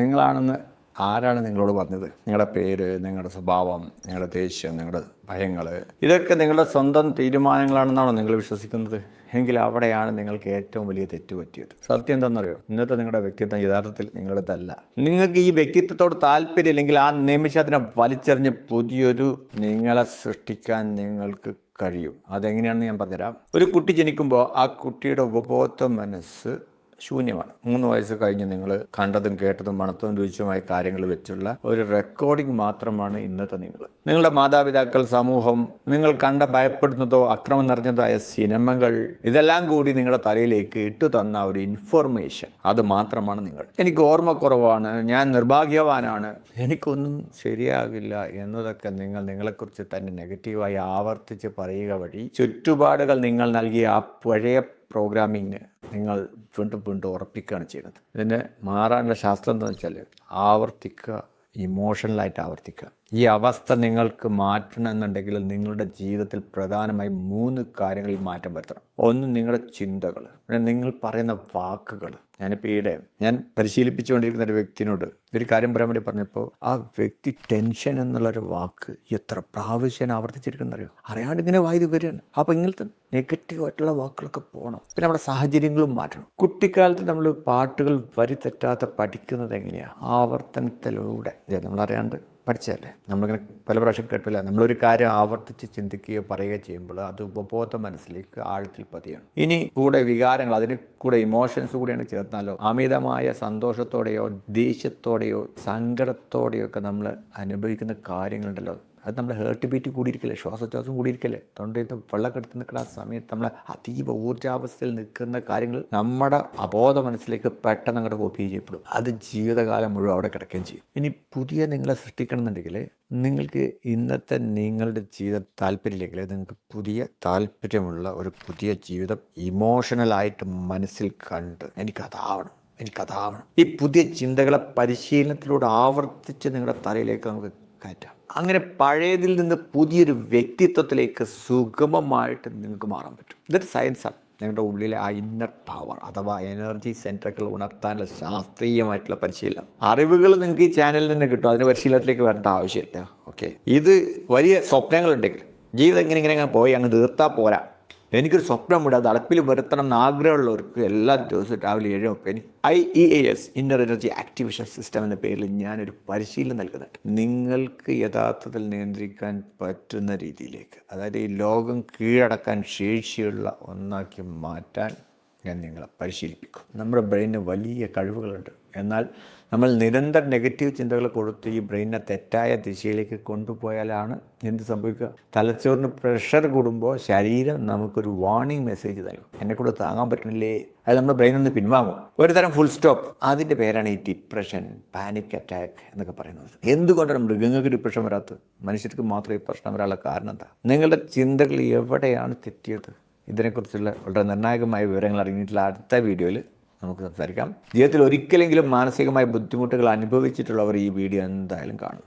നിങ്ങളാണെന്ന് ആരാണ് നിങ്ങളോട് പറഞ്ഞത്? നിങ്ങളുടെ പേര്, നിങ്ങളുടെ സ്വഭാവം, നിങ്ങളുടെ ദേഷ്യം, നിങ്ങളുടെ ഭയങ്ങൾ, ഇതൊക്കെ നിങ്ങളുടെ സ്വന്തം തീരുമാനങ്ങളാണെന്നാണോ നിങ്ങൾ വിശ്വസിക്കുന്നത്? എങ്കിൽ അവിടെയാണ് നിങ്ങൾക്ക് ഏറ്റവും വലിയ തെറ്റ് പറ്റിയത്. സത്യം എന്താണെന്നറിയോ? ഇന്നത്തെ നിങ്ങളുടെ വ്യക്തിത്വം യഥാർത്ഥത്തിൽ നിങ്ങളുടേതല്ല. നിങ്ങൾക്ക് ഈ വ്യക്തിത്വത്തോട് താല്പര്യമില്ലെങ്കിൽ ആ നിമിഷത്തിനെ വലിച്ചെറിഞ്ഞ് പുതിയൊരു നിങ്ങളെ സൃഷ്ടിക്കാൻ നിങ്ങൾക്ക് കഴിയും. അതെങ്ങനെയാണെന്ന് ഞാൻ പറഞ്ഞുതരാം. ഒരു കുട്ടി ജനിക്കുമ്പോൾ ആ കുട്ടിയുടെ ഉപബോധ മനസ്സ് ശൂന്യമാണ്. 3 വയസ്സ് കഴിഞ്ഞ് നിങ്ങൾ കണ്ടതും കേട്ടതും മണത്തതും രുചിയുമായ കാര്യങ്ങൾ വെച്ചുള്ള ഒരു റെക്കോർഡിംഗ് മാത്രമാണ് ഇന്നത്തെ നിങ്ങളുടെ മാതാപിതാക്കൾ, സമൂഹം, നിങ്ങൾ കണ്ട ഭയപ്പെടുന്നതോ അക്രമം നിറഞ്ഞതായ സിനിമകൾ, ഇതെല്ലാം കൂടി നിങ്ങളുടെ തലയിലേക്ക് ഇട്ടു തന്ന ഒരു ഇൻഫർമേഷൻ, അത് മാത്രമാണ് നിങ്ങൾ. എനിക്ക് ഓർമ്മക്കുറവാണ്, ഞാൻ നിർഭാഗ്യവാനാണ്, എനിക്കൊന്നും ശരിയാകില്ല എന്നതൊക്കെ നിങ്ങളെക്കുറിച്ച് തന്നെ നെഗറ്റീവായി ആവർത്തിച്ച് പറയുക വഴി ചുറ്റുപാടുകൾ നിങ്ങൾ നൽകിയ ആ പഴയ പ്രോഗ്രാമിങ്ങിന് നിങ്ങൾ വീണ്ടും ഉറപ്പിക്കുകയാണ് ചെയ്യുന്നത്. ഇതിന് മാറാനുള്ള ശാസ്ത്രം എന്താണെന്ന് വെച്ചാൽ ആവർത്തിക്കുക, ഇമോഷണലായിട്ട് ആവർത്തിക്കുക. ഈ അവസ്ഥ നിങ്ങൾക്ക് മാറ്റണമെന്നുണ്ടെങ്കിൽ നിങ്ങളുടെ ജീവിതത്തിൽ പ്രധാനമായും 3 കാര്യങ്ങളിൽ മാറ്റം വരുത്തണം. ഒന്ന്, നിങ്ങളുടെ ചിന്തകൾ, പിന്നെ നിങ്ങൾ പറയുന്ന വാക്കുകൾ. ഞാൻ പരിശീലിപ്പിച്ചുകൊണ്ടിരിക്കുന്ന ഒരു വ്യക്തിനോട് ഒരു കാര്യം പറയാൻ വേണ്ടി പറഞ്ഞപ്പോൾ ആ വ്യക്തി ടെൻഷൻ എന്നുള്ളൊരു വാക്ക് എത്ര പ്രാവശ്യം ആവർത്തിച്ചിരിക്കുന്നറിയോ? അറിയാണ്ട് ഇങ്ങനെ വായത് വരികയാണ്. അപ്പോൾ ഇങ്ങനത്തെ നെഗറ്റീവായിട്ടുള്ള വാക്കുകളൊക്കെ പോകണം. പിന്നെ നമ്മുടെ സാഹചര്യങ്ങളും മാറ്റണം. കുട്ടിക്കാലത്ത് നമ്മൾ പാട്ടുകൾ വരി തെറ്റാതെ പഠിക്കുന്നത് എങ്ങനെയാണ്? ആവർത്തനത്തിലൂടെ. നമ്മളറിയാണ്ട് പഠിച്ചതല്ലേ, നമ്മളിങ്ങനെ പല പ്രാവശ്യം കേട്ടില്ല. നമ്മളൊരു കാര്യം ആവർത്തിച്ച് ചിന്തിക്കുകയോ പറയുകയോ ചെയ്യുമ്പോൾ അത് ഉപബോധ മനസ്സിലേക്ക് ആഴത്തിൽ പതിയാണ്. ഇനി കൂടെ വികാരങ്ങൾ, അതിന് കൂടെ ഇമോഷൻസ് കൂടിയാണ് ചേർത്താലോ അമിതമായ സന്തോഷത്തോടെയോ ദേഷ്യത്തോടെയോ സങ്കടത്തോടെയോ ഒക്കെ നമ്മൾ അനുഭവിക്കുന്ന കാര്യങ്ങളുണ്ടല്ലോ, അത് നമ്മുടെ ഹേർട്ട് ബീറ്റ് കൂടിയിരിക്കല്ലേ, ശ്വാസോച്ഛ്വാസം കൂടിയിരിക്കല്ലേ, തൊണ്ടയിൽ വെള്ളക്കെടുത്ത് നിൽക്കുന്ന ആ സമയത്ത് നമ്മൾ അതീവ ഊർജാവസ്ഥയിൽ നിൽക്കുന്ന കാര്യങ്ങൾ നമ്മുടെ അബോധ മനസ്സിലേക്ക് പെട്ടെന്ന് അങ്ങോട്ട് കോപ്പി ചെയ്യപ്പെടും. അത് ജീവിതകാലം മുഴുവൻ അവിടെ കിടക്കുകയും ചെയ്യും. ഇനി പുതിയ നിങ്ങളെ സൃഷ്ടിക്കണമെന്നുണ്ടെങ്കിൽ നിങ്ങൾക്ക് ഇന്നത്തെ നിങ്ങളുടെ ജീവിതം താല്പര്യമില്ലെങ്കിൽ നിങ്ങൾക്ക് പുതിയ താല്പര്യമുള്ള ഒരു പുതിയ ജീവിതം ഇമോഷണലായിട്ട് മനസ്സിൽ കണ്ട് എനിക്കതാവണം. ഈ പുതിയ ചിന്തകളെ പരിശീലനത്തിലൂടെ ആവർത്തിച്ച് നിങ്ങളുടെ തലയിലേക്ക് നമുക്ക് കയറ്റാം. അങ്ങനെ പഴയതിൽ നിന്ന് പുതിയൊരു വ്യക്തിത്വത്തിലേക്ക് സുഗമമായിട്ട് നിങ്ങൾക്ക് മാറാൻ പറ്റും. ഇതൊരു സയൻസാണ്. നിങ്ങളുടെ ഉള്ളിലെ ആ ഇന്നർ പവർ അഥവാ എനർജി സെൻറ്ററുകൾ ഉണർത്താനുള്ള ശാസ്ത്രീയമായിട്ടുള്ള പരിശീലനം. അറിവുകൾ നിങ്ങൾക്ക് ഈ ചാനലിൽ നിന്ന് കിട്ടും. അതിന് പരിശീലനത്തിലേക്ക് വരേണ്ട ആവശ്യമില്ല. ഓക്കെ, ഇത് വലിയ സ്വപ്നങ്ങളുണ്ടെങ്കിൽ ജീവിതം ഇങ്ങനെ പോയി അങ്ങ് തീർത്താൽ പോരാ. എനിക്കൊരു സ്വപ്നമുണ്ട്, അത് നടപ്പിൽ വരുത്തണം എന്ന് ആഗ്രഹമുള്ളവർക്ക് എല്ലാ ദിവസവും രാവിലെ 7:30 IEAS inner energy activation system എന്ന പേരിൽ ഞാനൊരു പരിശീലനം നൽകുന്നുണ്ട്. നിങ്ങൾക്ക് യഥാർത്ഥത്തിൽ നിയന്ത്രിക്കാൻ പറ്റുന്ന രീതിയിലേക്ക്, അതായത് ഈ ലോകം കീഴടക്കാൻ ശേഷിയുള്ള ഒന്നാക്കി മാറ്റാൻ ഞാൻ നിങ്ങളെ പരിശീലിപ്പിക്കും. നമ്മുടെ ബ്രെയിനിന് വലിയ കഴിവുകളുണ്ട്. എന്നാൽ നമ്മൾ നിരന്തരം നെഗറ്റീവ് ചിന്തകൾ കൊടുത്ത് ഈ ബ്രെയിനിനെ തെറ്റായ ദിശയിലേക്ക് കൊണ്ടുപോയാലാണ് എന്ത് സംഭവിക്കുക? തലച്ചോറിന് പ്രഷർ കൂടുമ്പോൾ ശരീരം നമുക്കൊരു വാർണിംഗ് മെസ്സേജ് തരും. എന്നെക്കൂടെ താങ്ങാൻ പറ്റുന്നില്ലേ? അത് നമ്മുടെ ബ്രെയിനിൽ നിന്ന് പിൻവാങ്ങും. ഒരു തരം ഫുൾ സ്റ്റോപ്പ്. അതിൻ്റെ പേരാണ് ഈ ഡിപ്രഷൻ, പാനിക് അറ്റാക്ക് എന്നൊക്കെ പറയുന്നത്. എന്തുകൊണ്ടാണ് മൃഗങ്ങൾക്ക് ഡിപ്രഷൻ വരാത്തത്? മനുഷ്യർക്ക് മാത്രമേ ഈ പ്രശ്നം വരാനുള്ള കാരണം എന്താ? നിങ്ങളുടെ ചിന്തകൾ എവിടെയാണ് തെറ്റിയത്? ഇതിനെക്കുറിച്ചുള്ള വളരെ നിർണായകമായ വിവരങ്ങൾ അറിഞ്ഞിട്ടുള്ള അടുത്ത വീഡിയോയിൽ നമുക്ക് സംസാരിക്കാം. ജീവിതത്തിൽ ഒരിക്കലെങ്കിലും മാനസികമായ ബുദ്ധിമുട്ടുകൾ അനുഭവിച്ചിട്ടുള്ളവർ ഈ വീഡിയോ എന്തായാലും കാണും.